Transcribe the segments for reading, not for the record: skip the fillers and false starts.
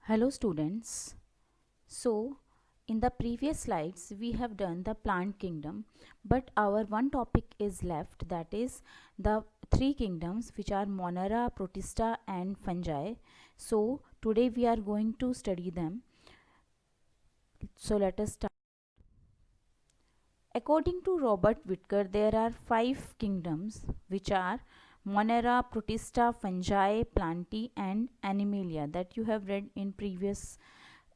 Hello students. So in the previous slides we have done the plant kingdom, but our one topic is left, that is the three kingdoms, which are Monera, Protista and Fungi. So today we are going to study them. So let us start. According to Robert Whitaker, there are 5 kingdoms, which are Monera, Protista, Fungi, Plantae and Animalia, that you have read in previous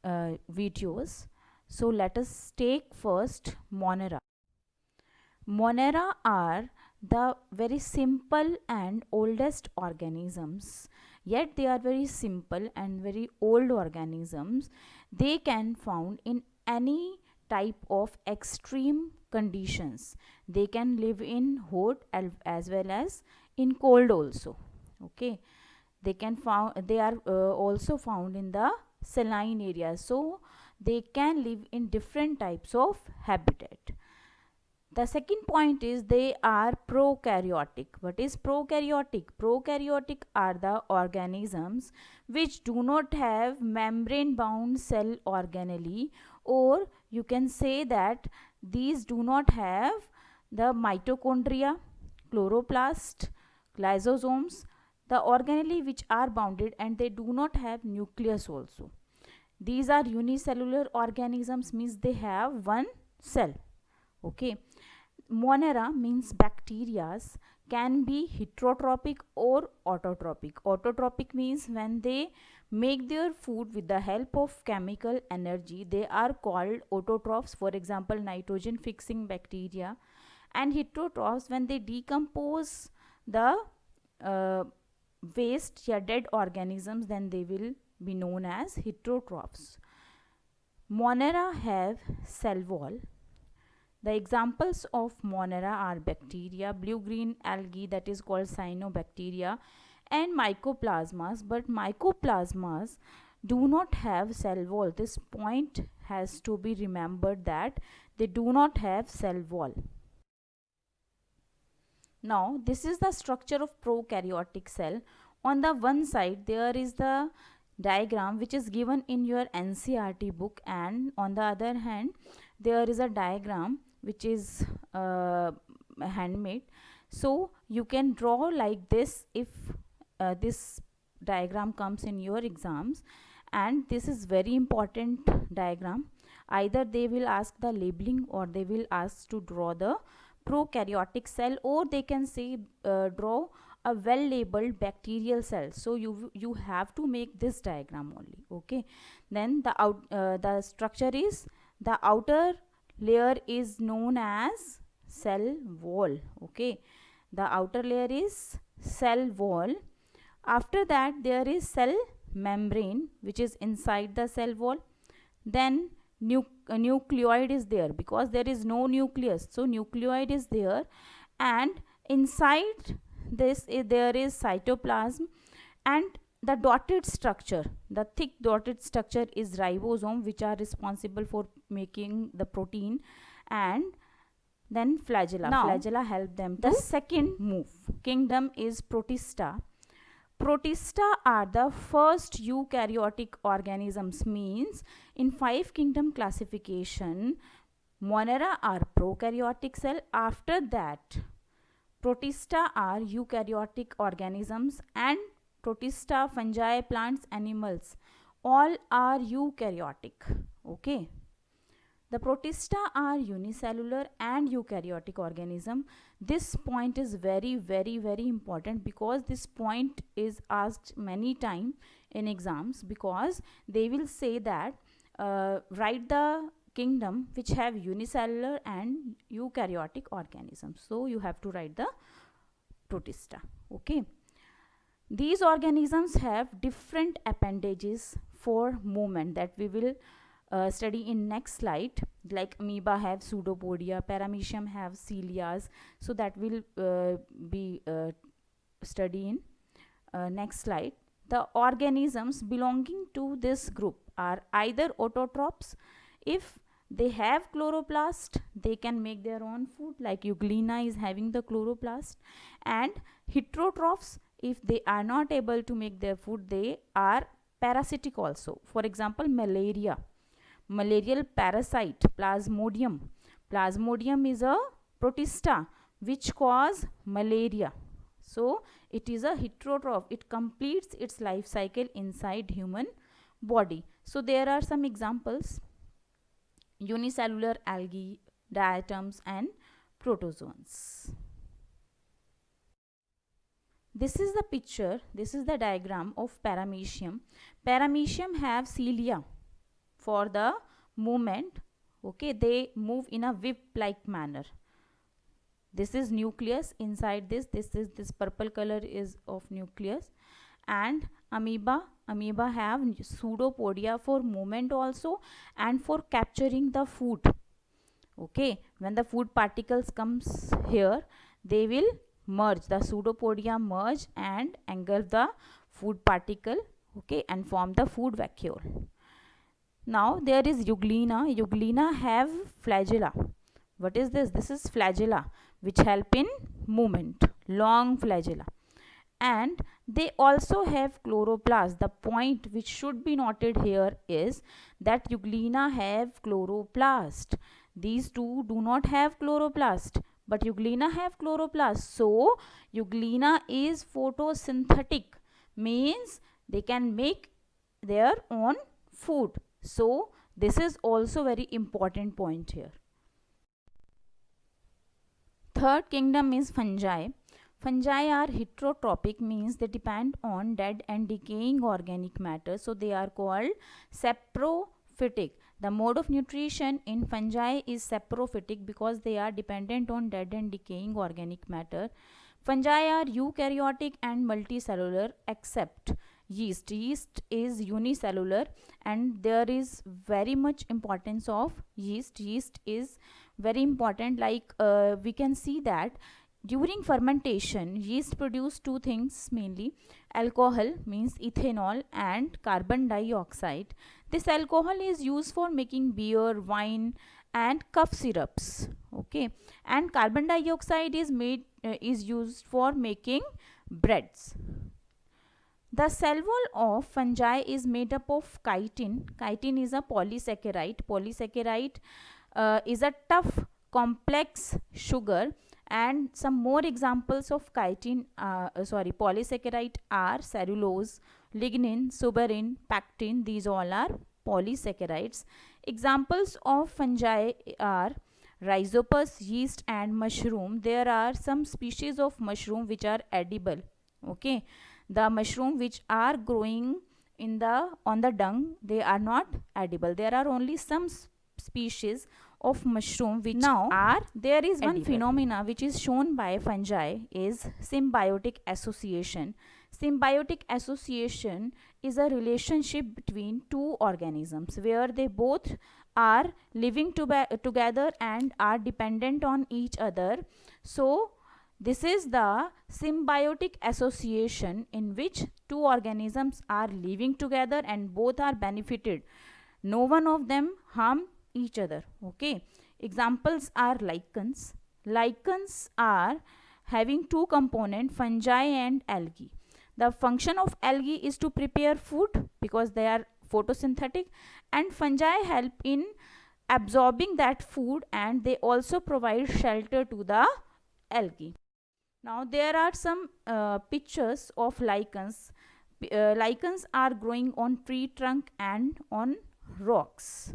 videos. So let us take first Monera. Monera are the very simple and oldest organisms, yet they are very simple and very old organisms. They can found in any type of extreme conditions. They can live in hot as well as in cold also. Okay, they are also found in the saline areas, so they can live in different types of habitat. The second point is they are prokaryotic. What is prokaryotic? Prokaryotic are the organisms which do not have membrane bound cell organelle, or you can say that these do not have the mitochondria, chloroplast, lysosomes, the organelle which are bounded, and they do not have nucleus also. These are unicellular organisms, means they have one cell. Okay. Monera means bacterias can be heterotrophic or autotrophic. Autotrophic means when they make their food with the help of chemical energy, they are called autotrophs, for example nitrogen fixing bacteria. And heterotrophs, when they decompose the uh, waste or dead organisms, then they will be known as heterotrophs. Monera have cell wall. The examples of Monera are bacteria, blue-green algae, that is called cyanobacteria, and mycoplasmas. But mycoplasmas do not have cell wall. This point has to be remembered, that they do not have cell wall. Now this is the structure of prokaryotic cell. On the one side there is the diagram which is given in your NCERT book, and on the other hand there is a diagram which is handmade. So you can draw like this if this diagram comes in your exams, and this is very important diagram. Either they will ask the labeling, or they will ask to draw the prokaryotic cell, or they can say draw a well labeled bacterial cell. So you have to make this diagram only. Okay, then the structure is, the outer layer is known as cell wall. Okay, the outer layer is cell wall. After that there is cell membrane which is inside the cell wall. Then nucleoid is there, because there is no nucleus, so nucleoid is there, and inside this there is cytoplasm, and the dotted structure, the thick dotted structure is ribosome, which are responsible for making the protein, and then flagella. Now, flagella help them to the second move kingdom is Protista. Protista are the first eukaryotic organisms, means in 5 kingdom classification Monera are prokaryotic cell. After that Protista are eukaryotic organisms, and Protista, fungi, plants, animals, all are eukaryotic. Okay. The Protista are unicellular and eukaryotic organism. This point is very important, because this point is asked many times in exams, because they will say that write the kingdom which have unicellular and eukaryotic organisms. So you have to write the Protista. Okay. These organisms have different appendages for movement, that we will study in next slide. Like amoeba have pseudopodia, paramecium have cilias, so that will be study in next slide. The organisms belonging to this group are either autotrophs. If they have chloroplast, they can make their own food, like Euglena is having the chloroplast. And heterotrophs, if they are not able to make their food, they are parasitic also. For example, malaria, malarial parasite Plasmodium. Plasmodium is a protista which cause malaria. So it is a heterotroph. It completes its life cycle inside human body. So there are some examples: unicellular algae, diatoms, and protozoans. This is the picture, this is the diagram of paramecium. Paramecium have cilia for the movement. Okay, they move in a whip like manner. This is nucleus. Inside this this purple color is of nucleus. And amoeba have pseudopodia for movement also and for capturing the food. Okay, when the food particles comes here, they will merge, the pseudopodia merge and engulf the food particle, okay, and form the food vacuole. Now there is Euglena. Euglena have flagella. What is this? This is flagella which help in movement, long flagella. And they also have chloroplast. The point which should be noted here is that Euglena have chloroplast. These two do not have chloroplast, but Euglena have chloroplast. So Euglena is photosynthetic, means they can make their own food. So this is also very important point here. Third kingdom is fungi. Fungi are heterotrophic, means they depend on dead and decaying organic matter. So they are called saprophytic. The mode of nutrition in fungi is saprophytic because they are dependent on dead and decaying organic matter. Fungi are eukaryotic and multicellular except yeast. Yeast is unicellular, and there is very much importance of yeast. Yeast is very important. Like we can see that during fermentation, yeast produce two things mainly: alcohol, means ethanol, and carbon dioxide. This alcohol is used for making beer, wine, and cough syrups. Okay, and carbon dioxide is used for making breads. The cell wall of fungi is made up of chitin. Chitin is a polysaccharide. Polysaccharide is a tough complex sugar. And some more examples of polysaccharide are cellulose, lignin, suberin, pectin. These all are polysaccharides. Examples of fungi are rhizopus, yeast, and mushroom. There are some species of mushroom which are edible. Okay, the mushroom which are growing on the dung, they are not edible. There are only some species of mushroom which are there is edible. One phenomena which is shown by fungi is symbiotic association. Symbiotic association is a relationship between two organisms where they both are living together and are dependent on each other. So this is the symbiotic association in which two organisms are living together and both are benefited. No one of them harm each other. Okay, examples are lichens. Lichens are having two components, fungi and algae. The function of algae is to prepare food because they are photosynthetic, and fungi help in absorbing that food, and they also provide shelter to the algae. Now there are some pictures of lichens. Lichens are growing on tree trunk and on rocks.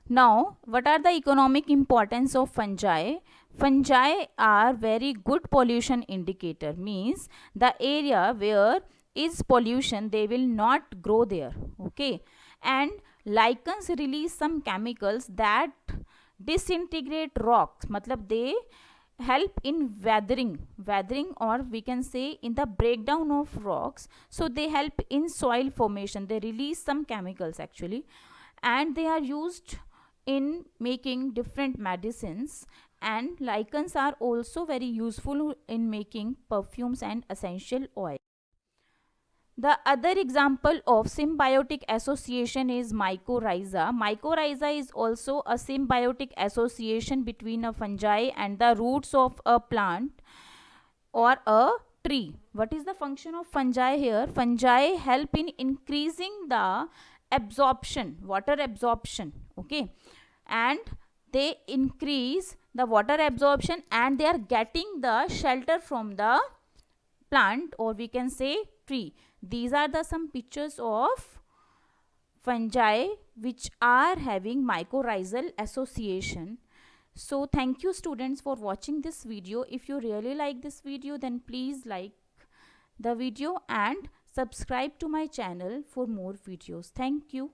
Now, what are the economic importance of fungi? Fungi are very good pollution indicator, means the area where is pollution, they will not grow there. Okay, and lichens release some chemicals that disintegrate rocks, matlab they help in weathering, or we can say in the breakdown of rocks. So they help in soil formation, they release some chemicals actually, and they are used in making different medicines. And lichens are also very useful in making perfumes and essential oil. The other example of symbiotic association is mycorrhiza. Mycorrhiza is also a symbiotic association between a fungi and the roots of a plant or a tree. What is the function of fungi here? Fungi help in increasing the absorption, water absorption, okay, and they increase the water absorption and they are getting the shelter from the plant, or we can say tree. These are the some pictures of fungi which are having mycorrhizal association. So thank you students for watching this video. If you really like this video, then please like the video and subscribe to my channel for more videos. Thank you.